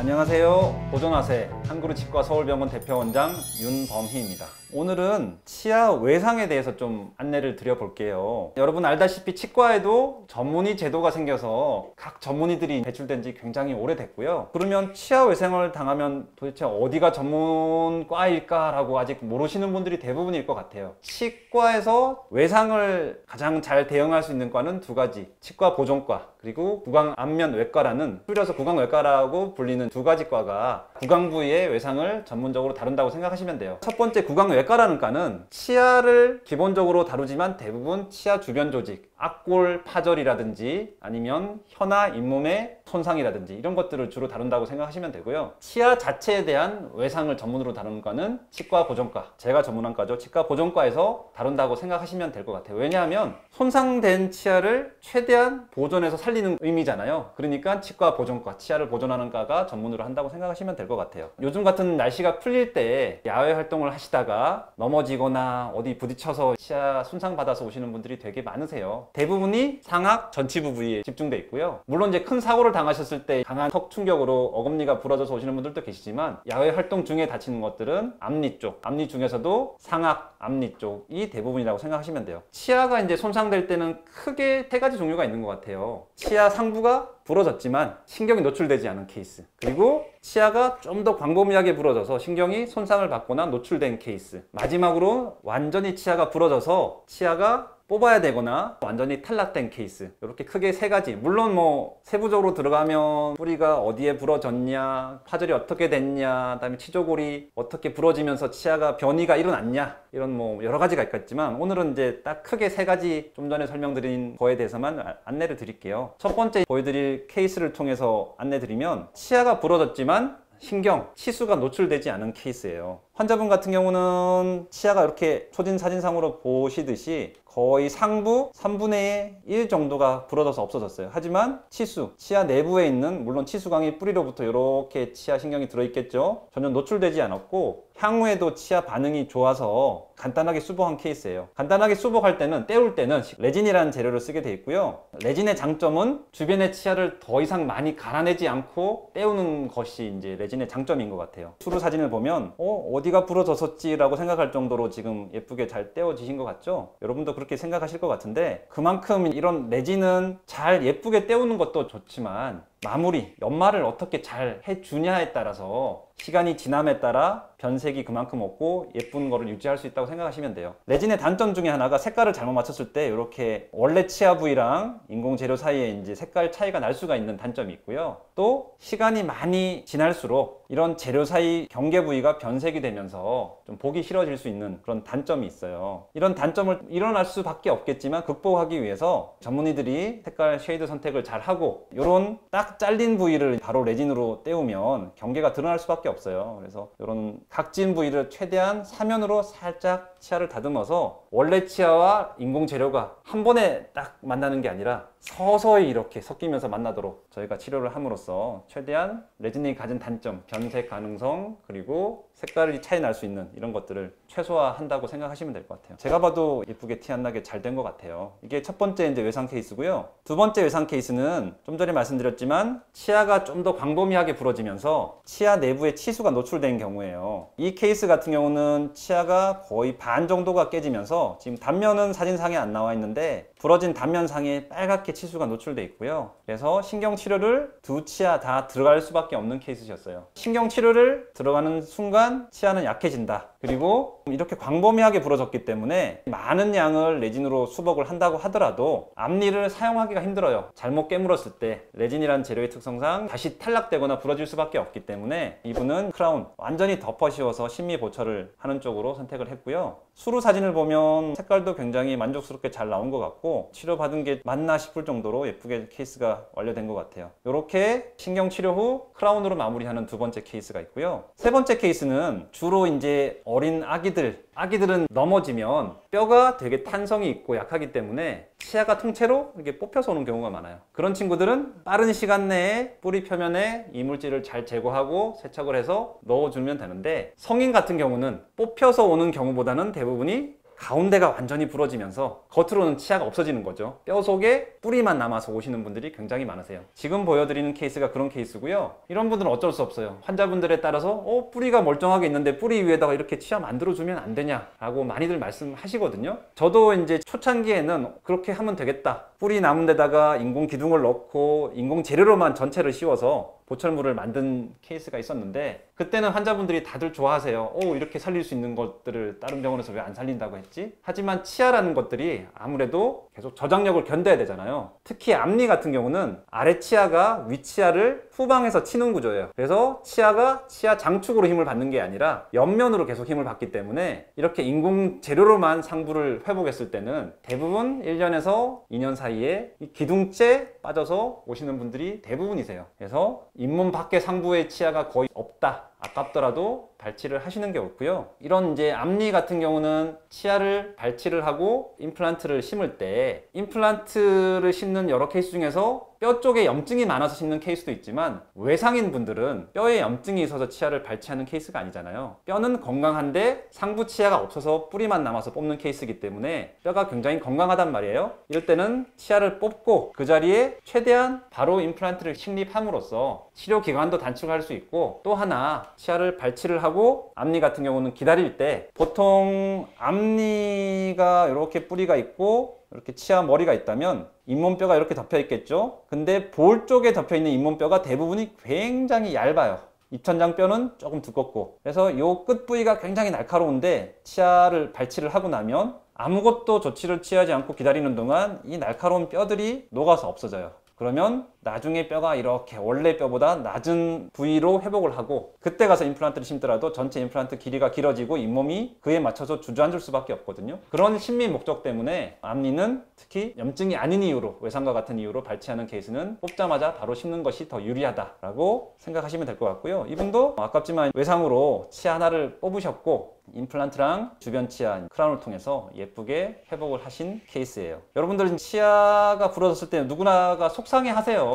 안녕하세요. 보존하세 한그루치과 서울병원 대표원장 윤범희입니다. 오늘은 치아 외상에 대해서 좀 안내를 드려볼게요. 여러분 알다시피 치과에도 전문의 제도가 생겨서 각 전문의들이 배출된 지 굉장히 오래됐고요. 그러면 치아 외상을 당하면 도대체 어디가 전문과일까 라고 아직 모르시는 분들이 대부분일 것 같아요. 치과에서 외상을 가장 잘 대응할 수 있는 과는 두 가지, 치과 보존과 그리고 구강안면외과라는, 줄여서 구강외과라고 불리는 두 가지 과가 구강 부위의 외상을 전문적으로 다룬다고 생각하시면 돼요. 첫 번째 구강외과라는 과는 치아를 기본적으로 다루지만 대부분 치아 주변 조직, 악골 파절이라든지 아니면 혀나 잇몸의 손상이라든지 이런 것들을 주로 다룬다고 생각하시면 되고요. 치아 자체에 대한 외상을 전문으로 다루는 과는 치과 보존과, 제가 전문한 과죠. 치과 보존과에서 다룬다고 생각하시면 될 것 같아요. 왜냐하면 손상된 치아를 최대한 보존해서 살리는 의미잖아요. 그러니까 치과 보존과, 치아를 보존하는 과가 전문으로 한다고 생각하시면 될 것 같아요. 요즘 같은 날씨가 풀릴 때 야외 활동을 하시다가 넘어지거나 어디 부딪혀서 치아 손상받아서 오시는 분들이 되게 많으세요. 대부분이 상악 전치부 부위에 집중돼 있고요. 물론 이제 큰 사고를 당하셨을 때 강한 턱 충격으로 어금니가 부러져서 오시는 분들도 계시지만, 야외 활동 중에 다치는 것들은 앞니 쪽, 앞니 중에서도 상악 앞니 쪽이 대부분이라고 생각하시면 돼요. 치아가 이제 손상될 때는 크게 세 가지 종류가 있는 것 같아요. 치아 상부가 부러졌지만 신경이 노출되지 않은 케이스, 그리고 치아가 좀 더 광범위하게 부러져서 신경이 손상을 받거나 노출된 케이스, 마지막으로 완전히 치아가 부러져서 치아가 뽑아야 되거나 완전히 탈락된 케이스, 이렇게 크게 세 가지. 물론 뭐 세부적으로 들어가면 뿌리가 어디에 부러졌냐, 파절이 어떻게 됐냐, 그다음에 치조골이 어떻게 부러지면서 치아가 변이가 일어났냐, 이런 뭐 여러 가지가 있겠지만, 오늘은 이제 딱 크게 세 가지, 좀 전에 설명드린 거에 대해서만 안내를 드릴게요. 첫 번째 보여드릴 케이스를 통해서 안내 드리면, 치아가 부러졌지만 신경, 치수가 노출되지 않은 케이스예요. 환자분 같은 경우는 치아가 이렇게 초진 사진상으로 보시듯이 거의 상부 3분의 1 정도가 부러져서 없어졌어요. 하지만 치수, 치아 내부에 있는, 물론 치수광이 뿌리로부터 이렇게 치아 신경이 들어있겠죠. 전혀 노출되지 않았고 향후에도 치아 반응이 좋아서 간단하게 수복한 케이스예요. 간단하게 수복할 때는, 때울 때는 레진이라는 재료를 쓰게 돼 있고요. 레진의 장점은 주변의 치아를 더 이상 많이 갈아내지 않고 때우는 것이 이제 레진의 장점인 것 같아요. 수루 사진을 보면 어디가 부러졌었지 라고 생각할 정도로 지금 예쁘게 잘 떼어지신 것 같죠? 여러분도 그렇게 생각하실 것 같은데, 그만큼 이런 레진은 잘 예쁘게 떼우는 것도 좋지만 마무리, 연마를 어떻게 잘 해주냐에 따라서 시간이 지남에 따라 변색이 그만큼 없고 예쁜 거를 유지할 수 있다고 생각하시면 돼요. 레진의 단점 중에 하나가 색깔을 잘못 맞췄을 때 이렇게 원래 치아 부위랑 인공 재료 사이에 이제 색깔 차이가 날 수가 있는 단점이 있고요. 또 시간이 많이 지날수록 이런 재료 사이 경계 부위가 변색이 되면서 좀 보기 싫어질 수 있는 그런 단점이 있어요. 이런 단점을 일어날 수밖에 없겠지만 극복하기 위해서 전문의들이 색깔 쉐이드 선택을 잘 하고, 이런 딱 잘린 부위를 바로 레진으로 떼우면 경계가 드러날 수밖에 없어요. 그래서 이런 각진 부위를 최대한 사면으로 살짝 치아를 다듬어서 원래 치아와 인공 재료가 한 번에 딱 만나는 게 아니라 서서히 이렇게 섞이면서 만나도록 저희가 치료를 함으로써 최대한 레진이 가진 단점, 변색 가능성, 그리고 색깔이 차이 날 수 있는 이런 것들을 최소화한다고 생각하시면 될 것 같아요. 제가 봐도 예쁘게 티 안 나게 잘 된 것 같아요. 이게 첫 번째 이제 외상 케이스고요. 두 번째 외상 케이스는 좀 전에 말씀드렸지만 치아가 좀 더 광범위하게 부러지면서 치아 내부에 치수가 노출된 경우예요. 이 케이스 같은 경우는 치아가 거의 반 정도가 깨지면서, 지금 단면은 사진상에 안 나와 있는데 부러진 단면상에 빨갛게 치수가 노출돼 있고요. 그래서 신경치료를 두 치아 다 들어갈 수밖에 없는 케이스였어요. 신경치료를 들어가는 순간 치아는 약해진다. 그리고 이렇게 광범위하게 부러졌기 때문에 많은 양을 레진으로 수복을 한다고 하더라도 앞니를 사용하기가 힘들어요. 잘못 깨물었을 때 레진이라는 재료의 특성상 다시 탈락되거나 부러질 수밖에 없기 때문에 이분은 크라운, 완전히 덮어 씌워서 심미 보철을 하는 쪽으로 선택을 했고요. 수루 사진을 보면 색깔도 굉장히 만족스럽게 잘 나온 것 같고, 치료받은 게 맞나 싶을 정도로 예쁘게 케이스가 완료된 것 같아요. 이렇게 신경치료 후 크라운으로 마무리하는 두 번째 케이스가 있고요. 세 번째 케이스는 주로 이제 어린 아기들은 넘어지면 뼈가 되게 탄성이 있고 약하기 때문에 치아가 통째로 이렇게 뽑혀서 오는 경우가 많아요. 그런 친구들은 빠른 시간 내에 뿌리 표면에 이물질을 잘 제거하고 세척을 해서 넣어주면 되는데, 성인 같은 경우는 뽑혀서 오는 경우보다는 대부분이 가운데가 완전히 부러지면서 겉으로는 치아가 없어지는 거죠. 뼈 속에 뿌리만 남아서 오시는 분들이 굉장히 많으세요. 지금 보여드리는 케이스가 그런 케이스고요. 이런 분들은 어쩔 수 없어요. 환자분들에 따라서 뿌리가 멀쩡하게 있는데 뿌리 위에다가 이렇게 치아 만들어주면 안 되냐라고 많이들 말씀하시거든요. 저도 이제 초창기에는 그렇게 하면 되겠다. 뿌리 남은 데다가 인공 기둥을 넣고 인공 재료로만 전체를 씌워서 보철물을 만든 케이스가 있었는데, 그때는 환자분들이 다들 좋아하세요. 이렇게 살릴 수 있는 것들을 다른 병원에서 왜 안 살린다고 했지? 하지만 치아라는 것들이 아무래도 계속 저장력을 견뎌야 되잖아요. 특히 앞니 같은 경우는 아래 치아가 위 치아를 후방에서 치는 구조예요. 그래서 치아가 치아 장축으로 힘을 받는 게 아니라 옆면으로 계속 힘을 받기 때문에 이렇게 인공 재료로만 상부를 회복했을 때는 대부분 1년에서 2년 사이에 이 기둥째 빠져서 오시는 분들이 대부분이세요. 그래서 잇몸 밖에 상부의 치아가 거의 없다, 아깝더라도 발치를 하시는 게 옳고요. 이런 이제 앞니 같은 경우는 치아를 발치를 하고 임플란트를 심을 때, 임플란트를 심는 여러 케이스 중에서 뼈 쪽에 염증이 많아서 심는 케이스도 있지만, 외상인 분들은 뼈에 염증이 있어서 치아를 발치하는 케이스가 아니잖아요. 뼈는 건강한데 상부 치아가 없어서 뿌리만 남아서 뽑는 케이스이기 때문에 뼈가 굉장히 건강하단 말이에요. 이럴 때는 치아를 뽑고 그 자리에 최대한 바로 임플란트를 식립함으로써 치료 기간도 단축할 수 있고, 또 하나 치아를 발치를 하고 앞니 같은 경우는 기다릴 때, 보통 앞니가 이렇게 뿌리가 있고 이렇게 치아 머리가 있다면 잇몸뼈가 이렇게 덮여 있겠죠. 근데 볼 쪽에 덮여 있는 잇몸뼈가 대부분이 굉장히 얇아요. 입천장 뼈는 조금 두껍고, 그래서 이 끝 부위가 굉장히 날카로운데 치아를 발치를 하고 나면 아무것도 조치를 취하지 않고 기다리는 동안 이 날카로운 뼈들이 녹아서 없어져요. 그러면 나중에 뼈가 이렇게 원래 뼈보다 낮은 부위로 회복을 하고, 그때 가서 임플란트를 심더라도 전체 임플란트 길이가 길어지고 잇몸이 그에 맞춰서 주저앉을 수밖에 없거든요. 그런 심리 목적 때문에 앞니는 특히 염증이 아닌 이유로, 외상과 같은 이유로 발치하는 케이스는 뽑자마자 바로 심는 것이 더 유리하다라고 생각하시면 될 것 같고요. 이분도 아깝지만 외상으로 치아 하나를 뽑으셨고 임플란트랑 주변 치아 크라운을 통해서 예쁘게 회복을 하신 케이스예요. 여러분들은 치아가 부러졌을 때 누구나가 속상해 하세요.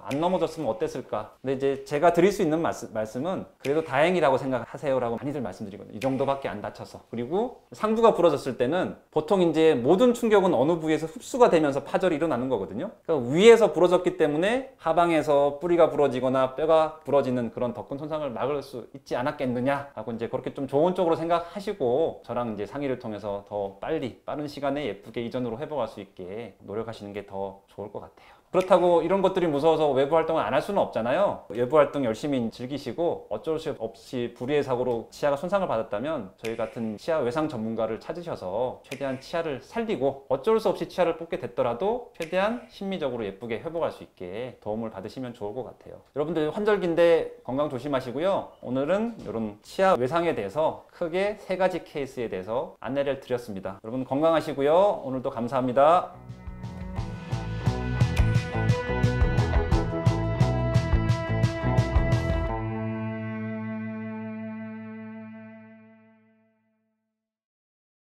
안 넘어졌으면 어땠을까. 근데 이제 제가 드릴 수 있는 말씀은 그래도 다행이라고 생각하세요 라고 많이들 말씀드리거든요. 이 정도밖에 안 다쳐서. 그리고 상부가 부러졌을 때는 보통 이제 모든 충격은 어느 부위에서 흡수가 되면서 파절이 일어나는 거거든요. 그러니까 위에서 부러졌기 때문에 하방에서 뿌리가 부러지거나 뼈가 부러지는 그런 더 큰 손상을 막을 수 있지 않았겠느냐 하고, 이제 그렇게 좀 좋은 쪽으로 생각하시고 저랑 이제 상의를 통해서 더 빠른 시간에 예쁘게 이전으로 회복할 수 있게 노력하시는 게 더 좋을 것 같아요. 그렇다고 이런 것들이 무서워서 외부 활동을 안 할 수는 없잖아요. 외부 활동 열심히 즐기시고 어쩔 수 없이 불의의 사고로 치아가 손상을 받았다면 저희 같은 치아 외상 전문가를 찾으셔서 최대한 치아를 살리고, 어쩔 수 없이 치아를 뽑게 됐더라도 최대한 심미적으로 예쁘게 회복할 수 있게 도움을 받으시면 좋을 것 같아요. 여러분들 환절기인데 건강 조심하시고요. 오늘은 이런 치아 외상에 대해서 크게 3가지 케이스에 대해서 안내를 드렸습니다. 여러분 건강하시고요. 오늘도 감사합니다.